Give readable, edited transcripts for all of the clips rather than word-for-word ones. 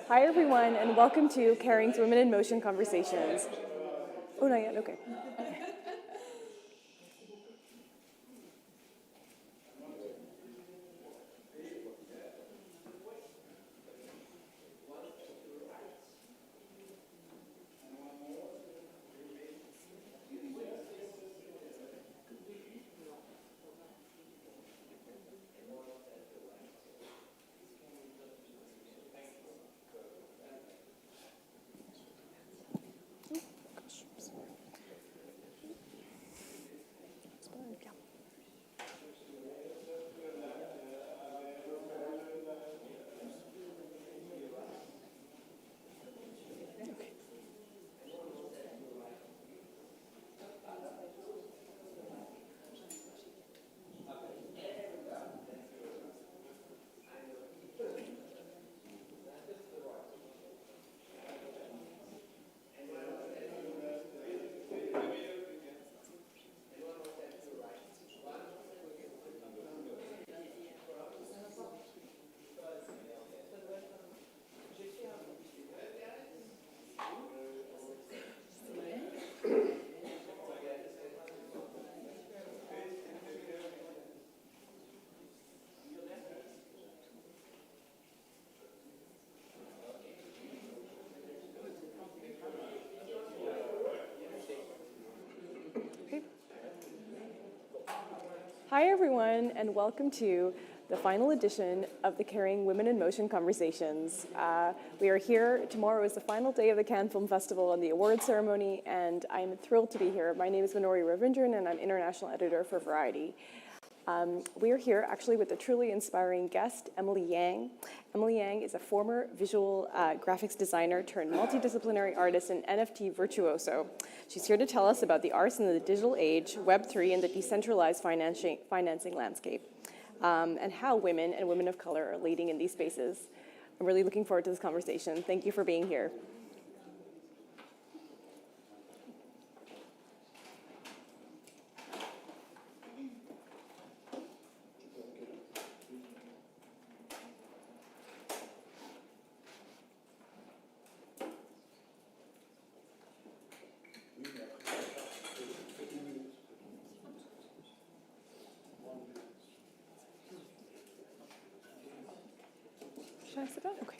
Hi, everyone, and welcome to Kering's Women in Motion Conversations. Oh, not yet, okay. Hi, everyone, and welcome to the final edition of the Kering Women in Motion Conversations. We are here. Tomorrow is the final day of the Cannes Film Festival and the awards ceremony, and I'm thrilled to be here. My name is Minori Ravindran, and I'm international editor for Variety. We are here actually with a truly inspiring guest, Emily Yang. Emily Yang is a former visual graphics designer turned multidisciplinary artist and NFT virtuoso. She's here to tell us about the arts in the digital age, Web3, and the decentralized financing landscape, and how women and women of color are leading in these spaces. I'm really looking forward to this conversation. Thank you for being here. Should I sit down? Okay.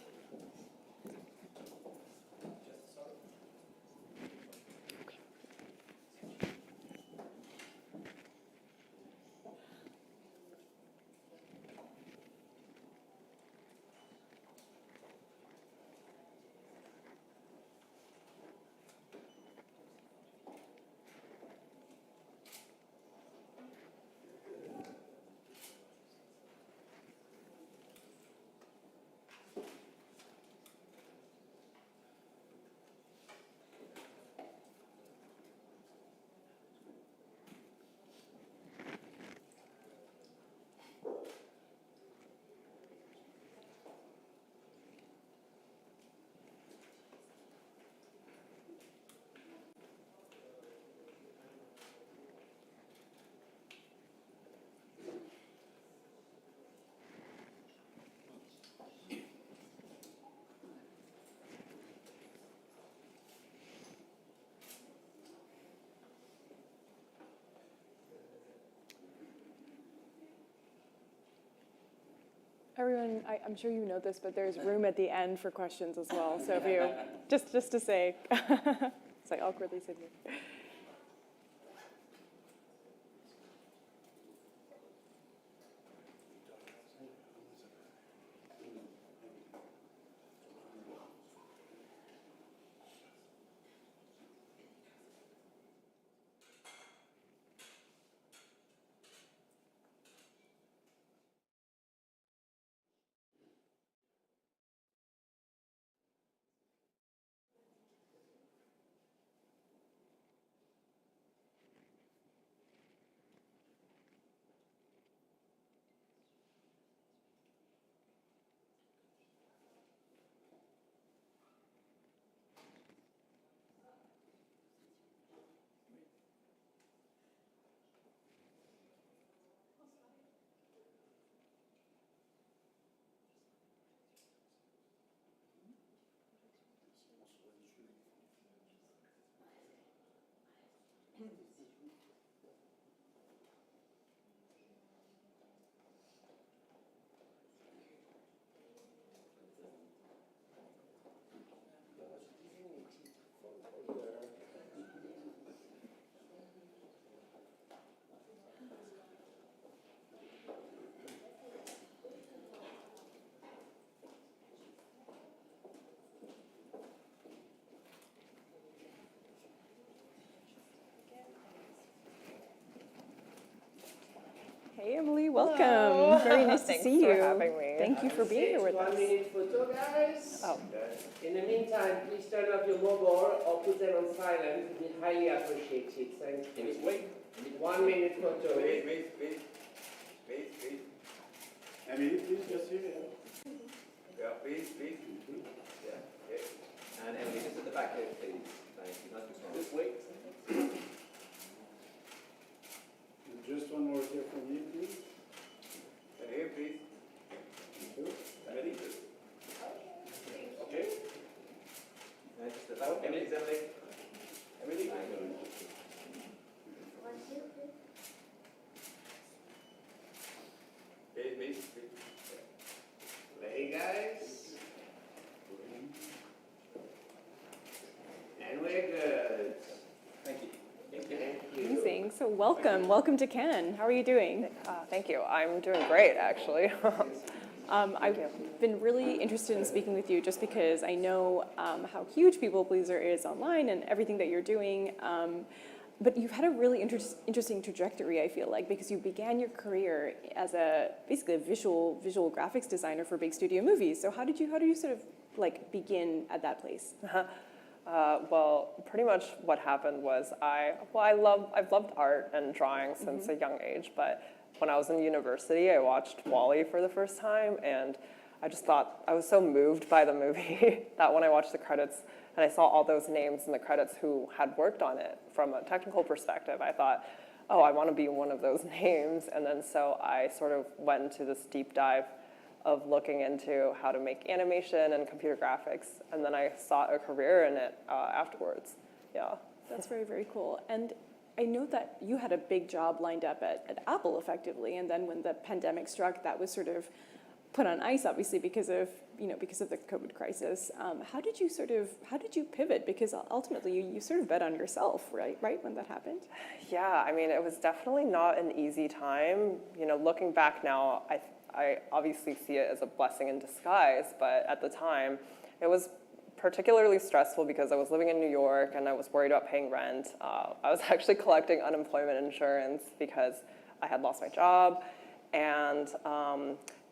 Everyone, I'm sure you know this, but there's room at the end for questions as well. So if you, just to say, it's like awkwardly sitting here. welcome. Hello. Very nice to Thanks see you. for having me. Thank you for being here with us. 1 minute photo, guys. Oh. In the meantime, please turn off your mobile or put them on silent. We highly appreciate it. Thank you. Wait. 1 minute photo. Wait. Emily, please, just here. Yeah, please. Yeah. And Emily, just at the back here, please. Thank you. Nice to Just wait. Just one more here from you, please. And here, please. Ready? Okay. And just at the back. Emily, Emily? Thank you. Please. Play, guys. And we're good. Thank you. Thank you. Amazing. So welcome to Cannes. How are you doing? Thank you. I'm doing great, actually. I've been really interested in speaking with you just because I know how huge People Pleaser is online and everything that you're doing. But you've had a really interesting trajectory, I feel like, because you began your career as basically a visual graphics designer for big studio movies. So how did you sort of like begin at that place? Well, pretty much what happened was I've loved art and drawing since a young age, but when I was in university, I watched WALL-E for the first time, and I just thought, I was so moved by the movie that when I watched the credits and I saw all those names in the credits who had worked on it from a technical perspective, I thought, oh, I want to be one of those names. And then so I sort of went into this deep dive of looking into how to make animation and computer graphics, and then I sought a career in it afterwards. Yeah. That's very, very cool. And I know that you had a big job lined up at Apple, effectively, and then when the pandemic struck, that was sort of put on ice, obviously, because of the COVID crisis. How did you pivot? Because ultimately, you sort of bet on yourself, right, when that happened? Yeah, I mean, it was definitely not an easy time. You know, looking back now, I obviously see it as a blessing in disguise, but at the time, it was particularly stressful because I was living in New York and I was worried about paying rent. I was actually collecting unemployment insurance because I had lost my job. And,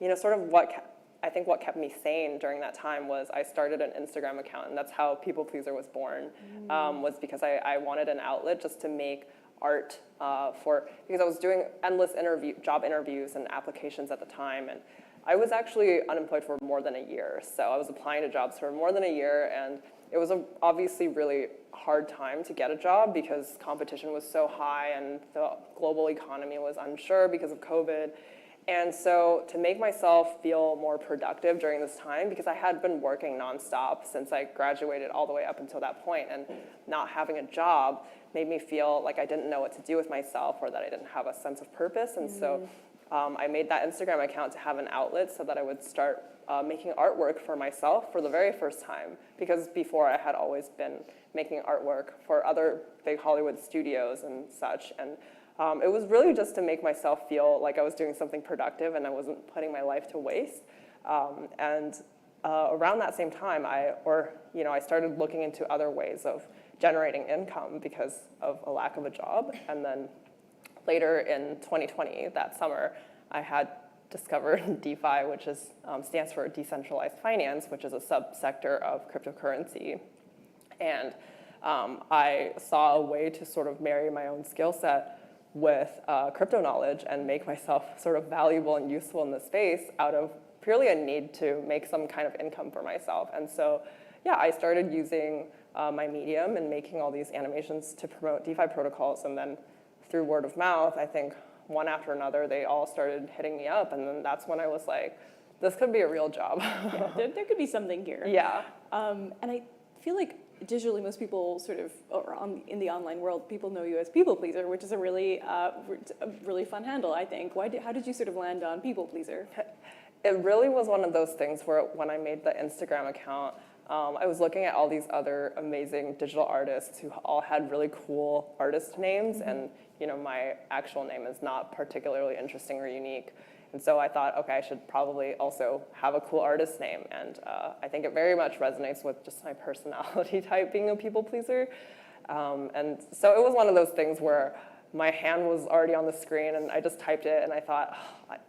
you know, sort of what kept me sane during that time was I started an Instagram account, and that's how People Pleaser was born, was because I wanted an outlet just to make art because I was doing endless job interviews and applications at the time, and I was actually unemployed for more than a year. So I was applying to jobs for more than a year, and it was obviously really hard time to get a job because competition was so high and the global economy was unsure because of COVID. And so to make myself feel more productive during this time, because I had been working nonstop since I graduated all the way up until that point, and not having a job made me feel like I didn't know what to do with myself or that I didn't have a sense of purpose. And so I made that Instagram account to have an outlet so that I would start making artwork for myself for the very first time, because before I had always been making artwork for other big Hollywood studios and such. And it was really just to make myself feel like I was doing something productive and I wasn't putting my life to waste. Around that same time, I started looking into other ways of generating income because of a lack of a job. And then later in 2020, that summer, I had discovered DeFi, which stands for decentralized finance, which is a subsector of cryptocurrency. And I saw a way to sort of marry my own skill set with crypto knowledge and make myself sort of valuable and useful in the space out of purely a need to make some kind of income for myself. And so, yeah, I started using my medium and making all these animations to promote DeFi protocols. And then through word of mouth, I think one after another, they all started hitting me up. And then that's when I was like, this could be a real job. Yeah, there could be something here. Yeah. And I feel like digitally, most people sort of, in the online world, people know you as People Pleaser, which is a really fun handle, I think. How did you sort of land on People Pleaser? It really was one of those things where when I made the Instagram account, I was looking at all these other amazing digital artists who all had really cool artist names, and my actual name is not particularly interesting or unique. And so I thought, okay, I should probably also have a cool artist name. And I think it very much resonates with just my personality type, being a people pleaser. And so it was one of those things where my hand was already on the screen, and I just typed it, and I thought,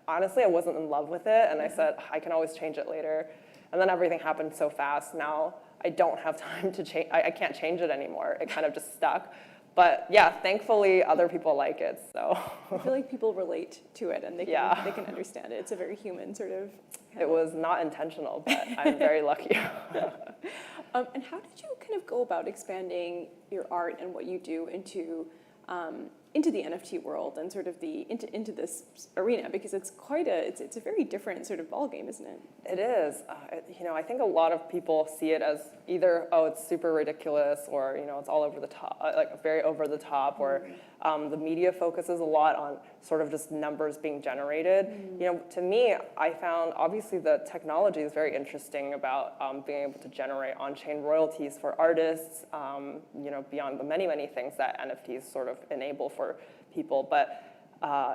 honestly, I wasn't in love with it, and I said, I can always change it later. And then everything happened so fast. Now I don't have time to change. I can't change it anymore. It kind of just stuck. But yeah, thankfully other people like it. So I feel like people relate to it and they can understand it. It's a very human sort of. It was not intentional, but I'm very lucky. And how did you kind of go about expanding your art and what you do into the NFT world and sort of into this arena, because it's a very different sort of ballgame, isn't it? It is. I think a lot of people see it as either, oh, it's super ridiculous, or it's all over the top, like very over the top, or the media focuses a lot on sort of just numbers being generated. To me, I found obviously the technology is very interesting about being able to generate on-chain royalties for artists. Beyond the many things that NFTs sort of enable for people, but.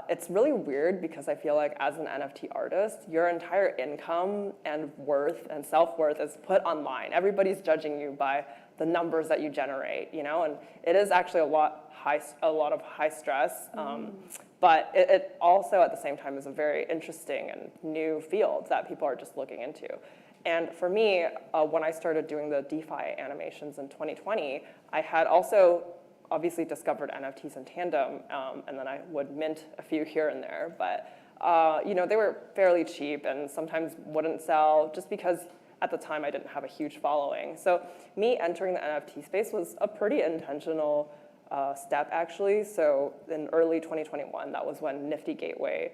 It's really weird because I feel like as an NFT artist, your entire income and worth and self-worth is put online. Everybody's judging you by the numbers that you generate, and it is actually a lot of high stress. But it also at the same time is a very interesting and new field that people are just looking into. And for me, when I started doing the DeFi animations in 2020, I had also obviously discovered NFTs in tandem, and then I would mint a few here and there, but they were fairly cheap and sometimes wouldn't sell just because at the time I didn't have a huge following. So me entering the NFT space was a pretty intentional step actually. So in early 2021, that was when Nifty Gateway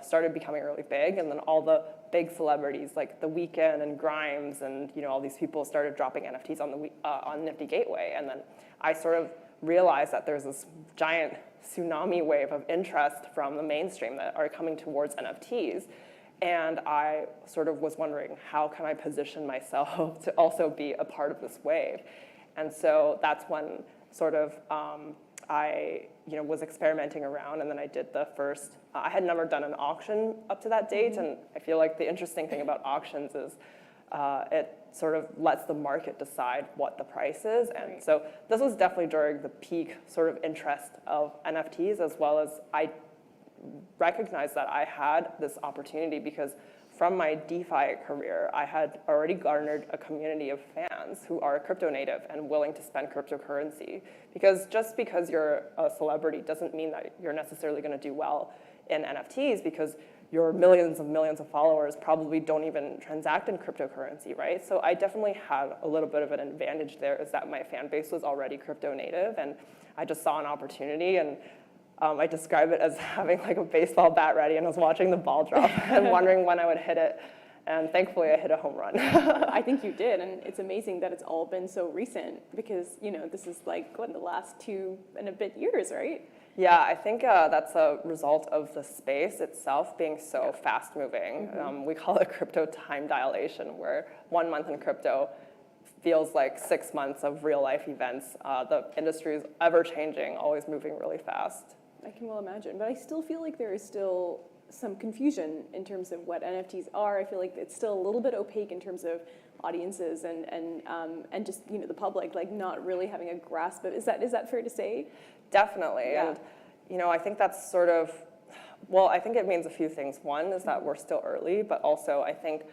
started becoming really big, and then all the big celebrities like The Weeknd and Grimes and all these people started dropping NFTs on Nifty Gateway, and then I sort of realized that there's this giant tsunami wave of interest from the mainstream that are coming towards NFTs. And I sort of was wondering, how can I position myself to also be a part of this wave? And so that's when sort of I was experimenting around, and then I did the first, I had never done an auction up to that date, and I feel like the interesting thing about auctions is it sort of lets the market decide what the price is. And so this was definitely during the peak sort of interest of NFTs, as well as I recognized that I had this opportunity because from my DeFi career, I had already garnered a community of fans who are crypto native and willing to spend cryptocurrency. Because just because you're a celebrity doesn't mean that you're necessarily going to do well in NFTs, because your millions of followers probably don't even transact in cryptocurrency, right? So I definitely had a little bit of an advantage there, is that my fan base was already crypto native, and I just saw an opportunity, and I describe it as having like a baseball bat ready, and I was watching the ball drop and wondering when I would hit it, and thankfully I hit a home run. I think you did, and it's amazing that it's all been so recent, because this is like the last 2 and a bit years, right? Yeah, I think that's a result of the space itself being so fast moving. We call it crypto time dilation, where 1 month in crypto feels like 6 months of real life events. The industry is ever changing, always moving really fast. I can well imagine, but I still feel like there is still some confusion in terms of what NFTs are. I feel like it's still a little bit opaque in terms of audiences and just the public like not really having a grasp of. Is that fair to say? Definitely, Yeah. And I think that's sort of, well, I think it means a few things. One is that we're still early, but also I think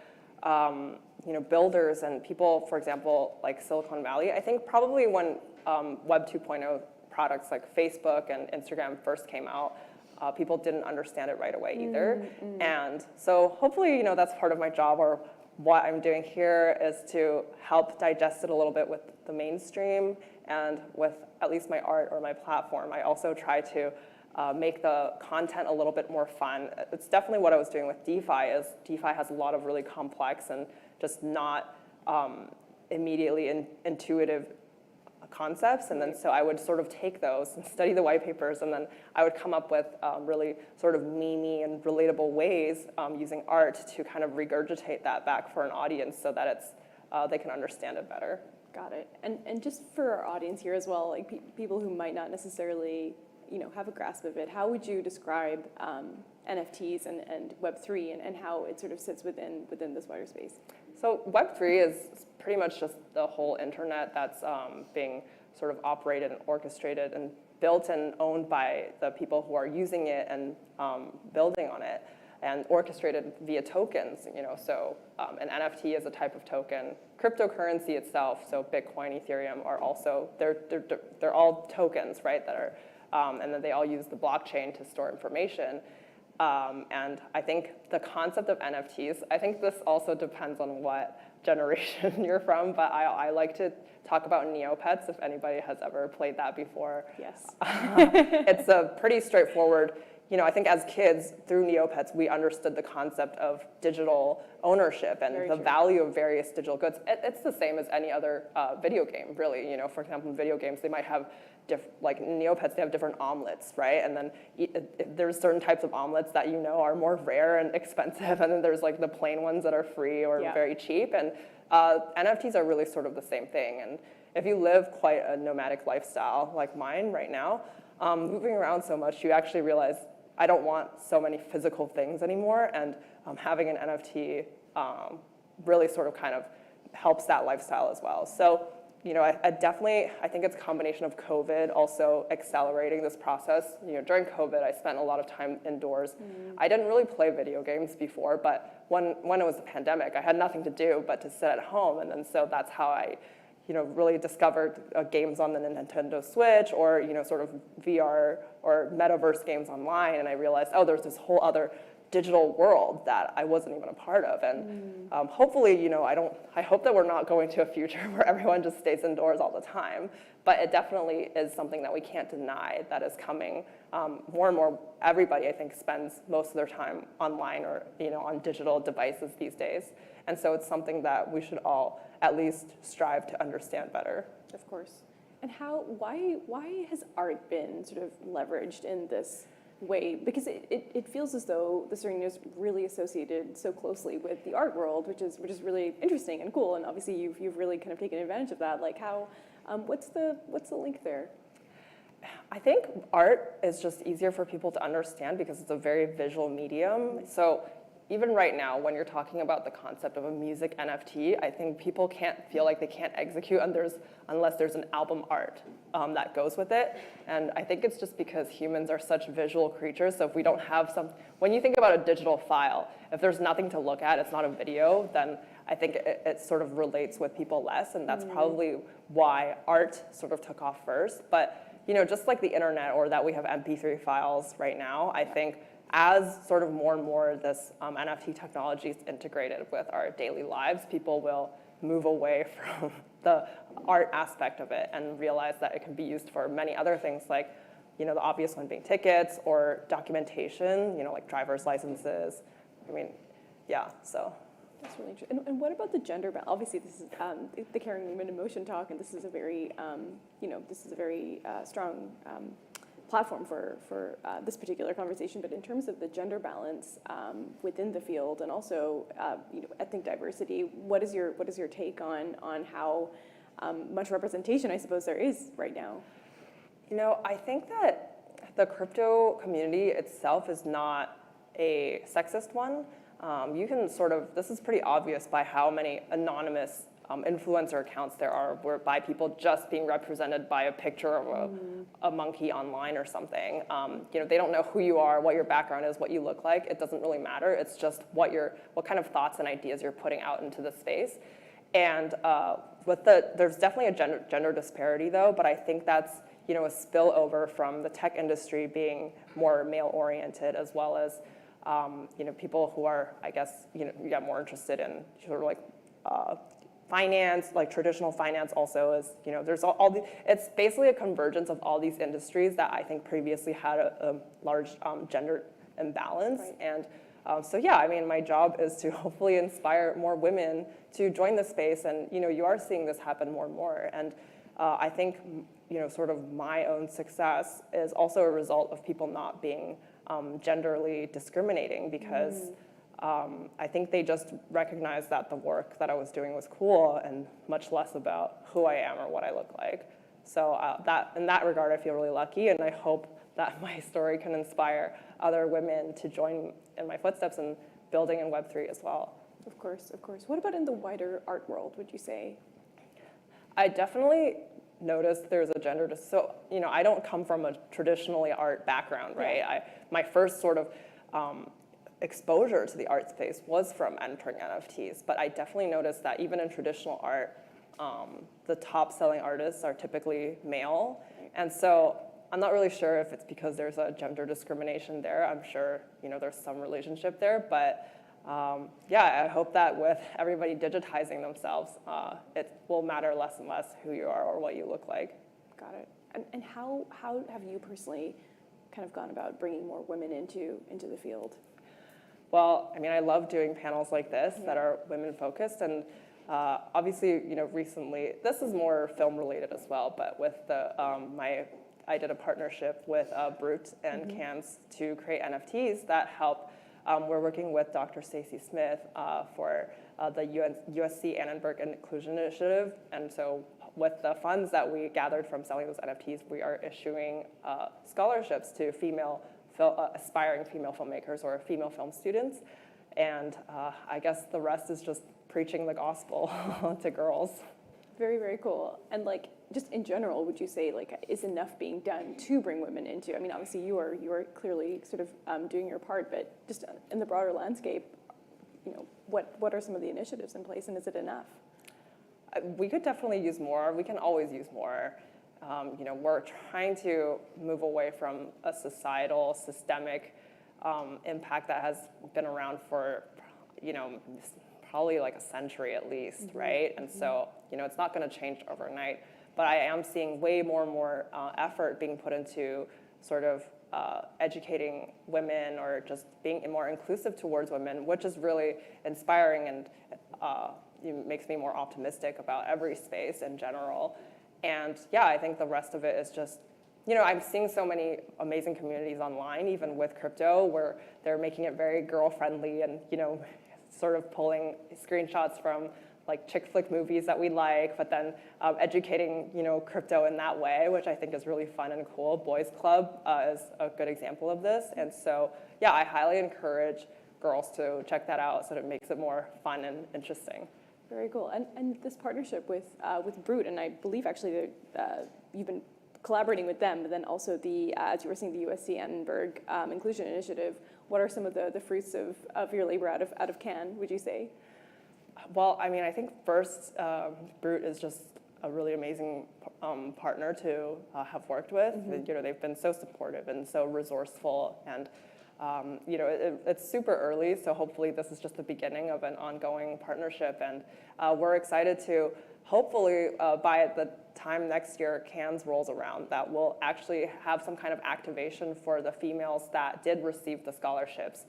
builders and people, for example, like Silicon Valley, I think probably when Web 2.0 products like Facebook and Instagram first came out, people didn't understand it right away either. And so hopefully, that's part of my job, or what I'm doing here is to help digest it a little bit with the mainstream, and with at least my art or my platform, I also try to make the content a little bit more fun. It's definitely what I was doing with DeFi, is DeFi has a lot of really complex and just not immediately intuitive concepts, and then so I would sort of take those and study the white papers, and then I would come up with really sort of memey and relatable ways using art to kind of regurgitate that back for an audience so that it's they can understand it better. Got it. And just for our audience here as well, like people who might not necessarily have a grasp of it, how would you describe NFTs and Web3 and how it sort of sits within this wider space? So Web3 is pretty much just the whole internet that's being sort of operated and orchestrated and built and owned by the people who are using it and building on it, and orchestrated via tokens. So an NFT is a type of token. Cryptocurrency itself, so Bitcoin, Ethereum, are also they're all tokens, right? That are and then they all use the blockchain to store information. And I think the concept of NFTs, I think this also depends on what generation you're from, but I like to talk about Neopets, if anybody has ever played that before. Yes. It's a pretty straightforward, I think as kids, through Neopets, we understood the concept of digital ownership and Very the true. value of various digital goods. It's the same as any other video game, really. For example, in video games, they might have like Neopets, they have different omelets, right? And then there's certain types of omelets that are more rare and expensive, and then there's like the plain ones that are free or Yeah. very cheap. And NFTs are really sort of the same thing. And if you live quite a nomadic lifestyle like mine right now, moving around so much, you actually realize I don't want so many physical things anymore, and having an NFT really sort of kind of helps that lifestyle as well. So, I think it's a combination of COVID also accelerating this process. During COVID, I spent a lot of time indoors. I didn't really play video games before, but when it was the pandemic, I had nothing to do but to sit at home, and then so that's how I really discovered games on the Nintendo Switch, or sort of VR or metaverse games online, and I realized, there's this whole other digital world that I wasn't even a part of. And hopefully, I hope that we're not going to a future where everyone just stays indoors all the time, but it definitely is something that we can't deny that is coming. More and more, everybody, I think, spends most of their time online or on digital devices these days. And so it's something that we should all at least strive to understand better. Of course. And why has art been sort of leveraged in this way? Because it feels as though this arena is really associated so closely with the art world, which is really interesting and cool. And obviously you've really kind of taken advantage of that. Like how, what's the link there? I think art is just easier for people to understand because it's a very visual medium. So even right now, when you're talking about the concept of a music NFT, I think people feel like they can't execute unless there's an album art that goes with it. And I think it's just because humans are such visual creatures. So if we don't have when you think about a digital file, if there's nothing to look at, it's not a video, then I think it sort of relates with people less. And that's probably why art sort of took off first. But just like the internet, or that we have MP3 files right now, I think as sort of more and more this NFT technology is integrated with our daily lives, people will move away from the art aspect of it and realize that it can be used for many other things, like the obvious one being tickets or documentation, like driver's licenses. I mean, yeah, so. That's really interesting. And what about the gender balance? Obviously, this is the Kering Women in Motion talk, and this is a very, strong platform for this particular conversation. But in terms of the gender balance within the field, and also ethnic diversity, what is your take on how much representation, I suppose, there is right now? I think that the crypto community itself is not a sexist one. You can this is pretty obvious by how many anonymous influencer accounts there are, by people just being represented by a picture of a monkey online or something. They don't know who you are, what your background is, what you look like. It doesn't really matter. It's just what kind of thoughts and ideas you're putting out into the space. And there's definitely a gender disparity though, but I think that's a spillover from the tech industry being more male-oriented, as well as people who are, I guess, more interested in sort of like finance, like traditional finance also is, there's it's basically a convergence of all these industries that I think previously had a large gender imbalance. Right. And so yeah, I mean, my job is to hopefully inspire more women to join the space, and you are seeing this happen more and more. And I think sort of my own success is also a result of people not being genderly discriminating, because I think they just recognized that the work that I was doing was cool and much less about who I am or what I look like. So that in that regard, I feel really lucky, and I hope that my story can inspire other women to join in my footsteps in building in Web3 as well. Of course, of course. What about in the wider art world, would you say? I definitely noticed there's a gender, so, I don't come from a traditionally art background, right? My first sort of exposure to the art space was from entering NFTs, but I definitely noticed that even in traditional art, the top selling artists are typically male. And so I'm not really sure if it's because there's a gender discrimination there. I'm sure, there's some relationship there, but I hope that with everybody digitizing themselves, it will matter less and less who you are or what you look like. Got it. And how have you personally kind of gone about bringing more women into the field? Well, I love doing panels like this that are women focused, and obviously, recently, this is more film related as well, but with I did a partnership with Brute and Cans to create NFTs that help. We're working with Dr. Stacey Smith for the USC Annenberg Inclusion Initiative, and so with the funds that we gathered from selling those NFTs, we are issuing scholarships to aspiring female filmmakers or female film students, and I guess the rest is just preaching the gospel to girls. Very, very cool. And just in general, would you say is enough being done to bring women into? Obviously you are clearly sort of doing your part, but just in the broader landscape, what are some of the initiatives in place, and is it enough? We could definitely use more. We can always use more. We're trying to move away from a societal, systemic impact that has been around for, probably a century at least, right? And so, it's not going to change overnight. But I am seeing way more and more effort being put into sort of educating women or just being more inclusive towards women, which is really inspiring and makes me more optimistic about every space in general. And I think the rest of it is just, I'm seeing so many amazing communities online, even with crypto, where they're making it very girl-friendly and, sort of pulling screenshots from chick flick movies that we like, but then educating, crypto in that way, which I think is really fun and cool. Boys Club is a good example of this. And so, I highly encourage girls to check that out so that it makes it more fun and interesting. Very cool. And this partnership with Brute, and I believe actually that you've been collaborating with them, but then also as you were saying, the USC Annenberg Inclusion Initiative. What are some of the fruits of your labor out of Cannes, would you say? Well, I think first, Brute is just a really amazing partner to have worked with. They've been so supportive and so resourceful, and it's super early, so hopefully this is just the beginning of an ongoing partnership, and we're excited to hopefully by the time next year Cannes rolls around, that we'll actually have some kind of activation for the females that did receive the scholarships,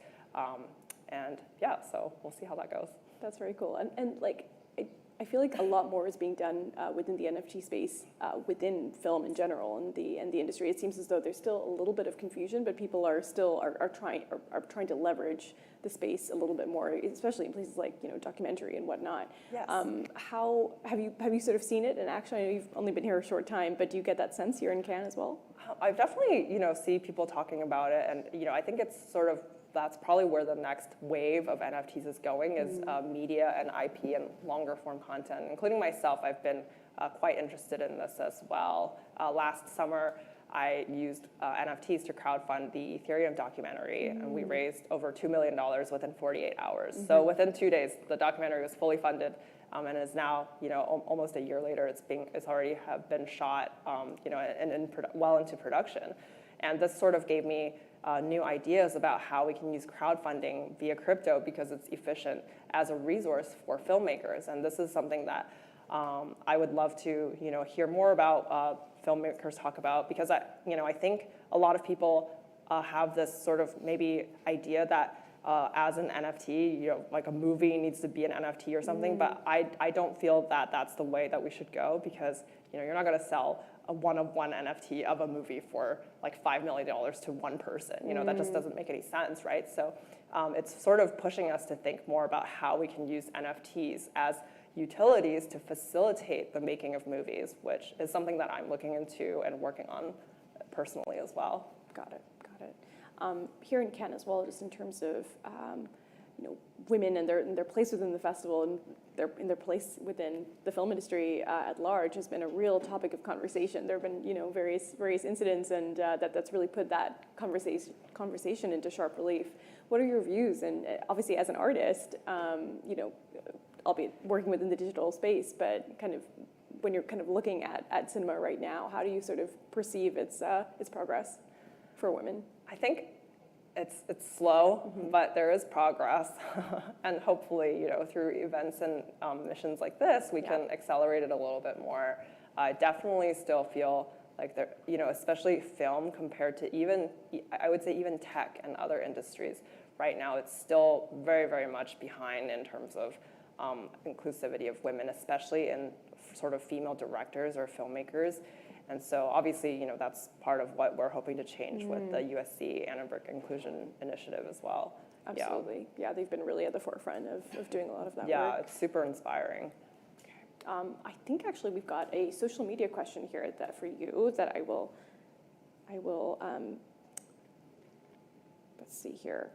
so we'll see how that goes. That's very cool, and I feel like a lot more is being done within the NFT space, within film in general, and the industry. It seems as though there's still a little bit of confusion, but people are still trying to leverage the space a little bit more, especially in places like documentary and whatnot. Yes. How have you sort of seen it in action? I know you've only been here a short time, but do you get that sense here in Cannes as well? I definitely see people talking about it, and I think it's sort of. That's probably where the next wave of NFTs is going, is media and IP and longer form content. Including myself, I've been quite interested in this as well. Last summer, I used NFTs to crowdfund the Ethereum documentary, and we raised over $2 million within 48 hours. So within 2 days, the documentary was fully funded, and is now, almost a year later, it's already have been shot, and well into production. And this sort of gave me new ideas about how we can use crowdfunding via crypto, because it's efficient as a resource for filmmakers. And this is something that I would love to hear more about filmmakers talk about, because I think a lot of people have this sort of maybe idea that as an NFT, like a movie needs to be an NFT or something, but I don't feel that that's the way that we should go, because you're not going to sell a one-of-one NFT of a movie for like $5 million to one person. That just doesn't make any sense, right? So it's sort of pushing us to think more about how we can use NFTs as utilities to facilitate the making of movies, which is something that I'm looking into and working on personally as well. Got it. Here in Cannes as well, just in terms of women and their place within the festival and their place within the film industry at large has been a real topic of conversation. There have been various incidents, and that's really put that conversation into sharp relief. What are your views? And obviously, as an artist, albeit working within the digital space, but kind of when you're kind of looking at cinema right now, how do you sort of perceive its progress for women? I think it's slow, but there is progress, and hopefully, through events and missions like this, we can accelerate it a little bit more. I definitely still feel like there, especially film compared to I would say even tech and other industries. Right now, it's still very, very much behind in terms of inclusivity of women, especially in sort of female directors or filmmakers. And so obviously, that's part of what we're hoping to change with the USC Annenberg Inclusion Initiative as well. Absolutely. Yeah, they've been really at the forefront of doing a lot of that work. Yeah, it's super inspiring. I think actually we've got a social media question here for you that I will let's see here.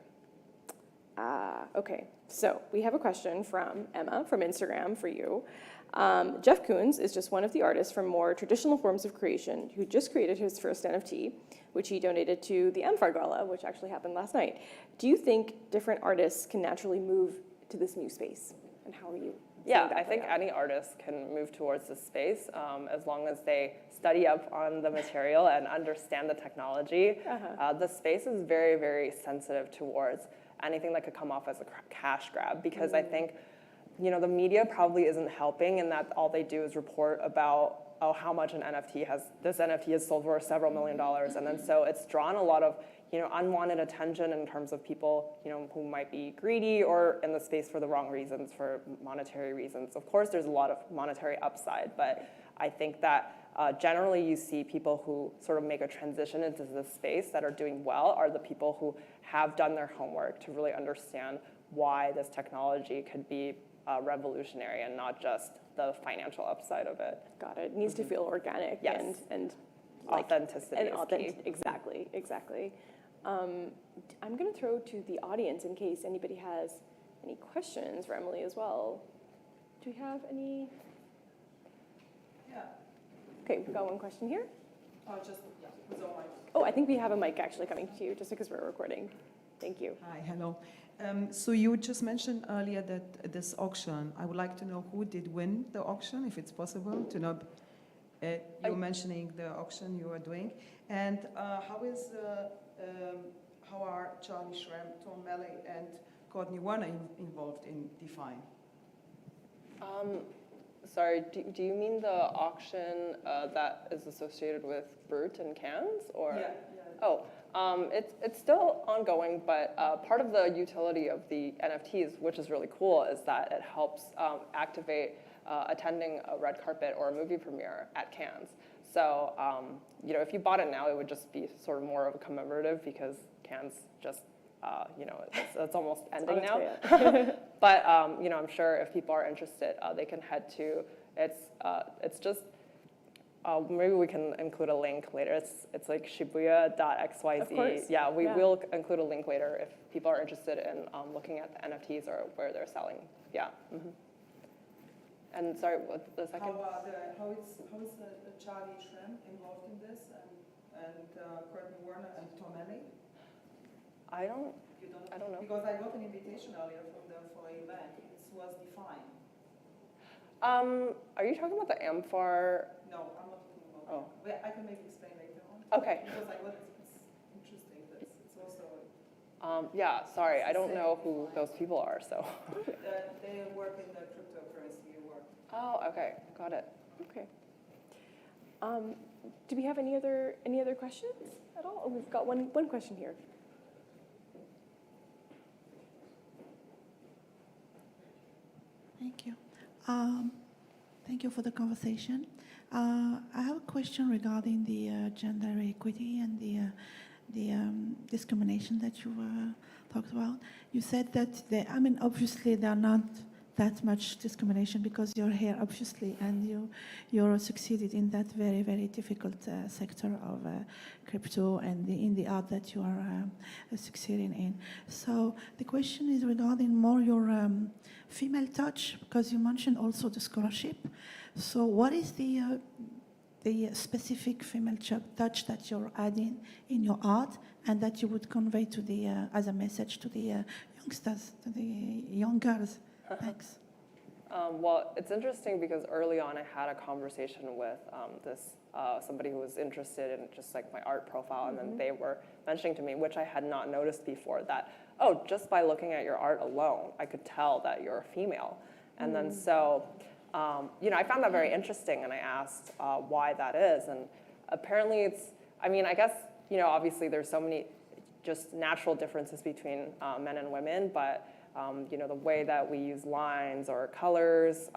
Okay, so we have a question from Emma from Instagram for you. Jeff Koons is just one of the artists from more traditional forms of creation who just created his first NFT, which he donated to the Amfar Gala, which actually happened last night. Do you think different artists can naturally move to this new space? And how are you? Yeah, I think any artist can move towards this space as long as they study up on the material and understand the technology. The space is very, very sensitive towards anything that could come off as a cash grab, because I think the media probably isn't helping in that all they do is report about how much this NFT has sold for several $1 million, and then so it's drawn a lot of unwanted attention in terms of people who might be greedy or in the space for the wrong reasons, for monetary reasons. Of course, there's a lot of monetary upside, but I think that generally you see people who sort of make a transition into this space that are doing well are the people who have done their homework to really understand why this technology could be revolutionary and not just the financial upside of it. Got it. It needs to feel organic and authenticity is key. Exactly. I'm going to throw to the audience in case anybody has any questions for Emily as well. Do we have any? Yeah. Okay, we've got one question here. So I think we have a mic actually coming to you just because we're recording. Thank you. hi, hello. So you just mentioned earlier that this auction, I would like to know who did win the auction, if it's possible to know. You're mentioning the auction you are doing, and how are Charlie Shrem, Tom Melley, and Courtney Warner involved in Define? Sorry, do you mean the auction that is associated with Brut and Cannes, or? Yeah. Oh, it's still ongoing, but part of the utility of the NFTs, which is really cool, is that it helps activate attending a red carpet or a movie premiere at Cannes. So, if you bought it now, it would just be sort of more of a commemorative, because Cannes just, it's almost ending now. But, I'm sure if people are interested, they can head to, it's just, maybe we can include a link later. It's like shibuya.xyz. Of course. Yeah, we will include a link later if people are interested in looking at the NFTs or where they're selling. Yeah. And sorry, what the second? How is Charlie Shrem involved in this, and Courtney Warner and Tom Melley? I don't know. Because I got an invitation earlier from them for an event. It was Define. Are you talking about the Amfar? No, I'm not talking about Oh. that. I can maybe explain later on. Okay. Because I got it's interesting. It's also. Yeah, sorry, I don't know who those people are, so. They work in the cryptocurrency work. Oh, okay, got it. Okay. Do we have any other questions at all? Oh, we've got one question here. Thank you. Thank you for the conversation. I have a question regarding the gender equity and the discrimination that you talked about. You said that obviously there are not that much discrimination because you're here, obviously, and you're succeeded in that very, very difficult sector of crypto and in the art that you are succeeding in. So the question is regarding more your female touch, because you mentioned also the scholarship. So what is the specific female touch that you're adding in your art and that you would convey to the as a message to the youngsters, to the young girls? Thanks. Well, it's interesting because early on I had a conversation with somebody who was interested in just like my art profile, and then they were mentioning to me, which I had not noticed before, that, oh, just by looking at your art alone, I could tell that you're a female. And then so, I found that very interesting, and I asked why that is. And apparently I guess, obviously there's so many just natural differences between men and women, but the way that we use lines or colors,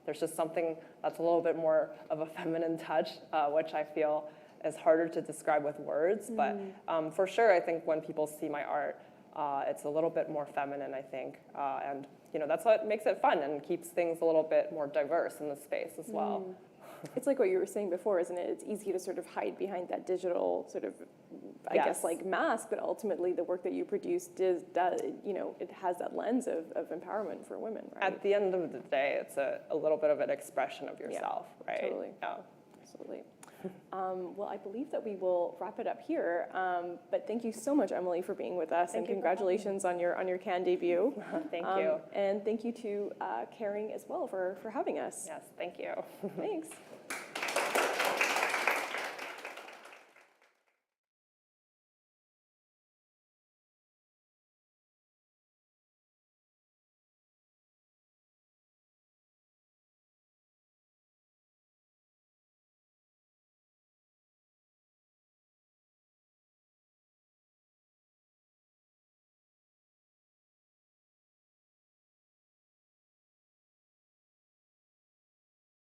there's just something that's a little bit more of a feminine touch, which I feel is harder to describe with words. But for sure, I think when people see my art, it's a little bit more feminine, I think. And that's what makes it fun and keeps things a little bit more diverse in the space as well. It's like what you were saying before, isn't it? It's easy to sort of hide behind that digital sort of, I guess, like mask, but ultimately the work that you produce does it has that lens of empowerment for women, right? At the end of the day, it's a little bit of an expression of yourself, right? Totally. Yeah. Absolutely. Well, I believe that we will wrap it up here. But thank you so much, Emily, for being with us, and congratulations on your Cannes debut. Thank you. And thank you to Kering as well for having us. Yes, thank you. Thanks.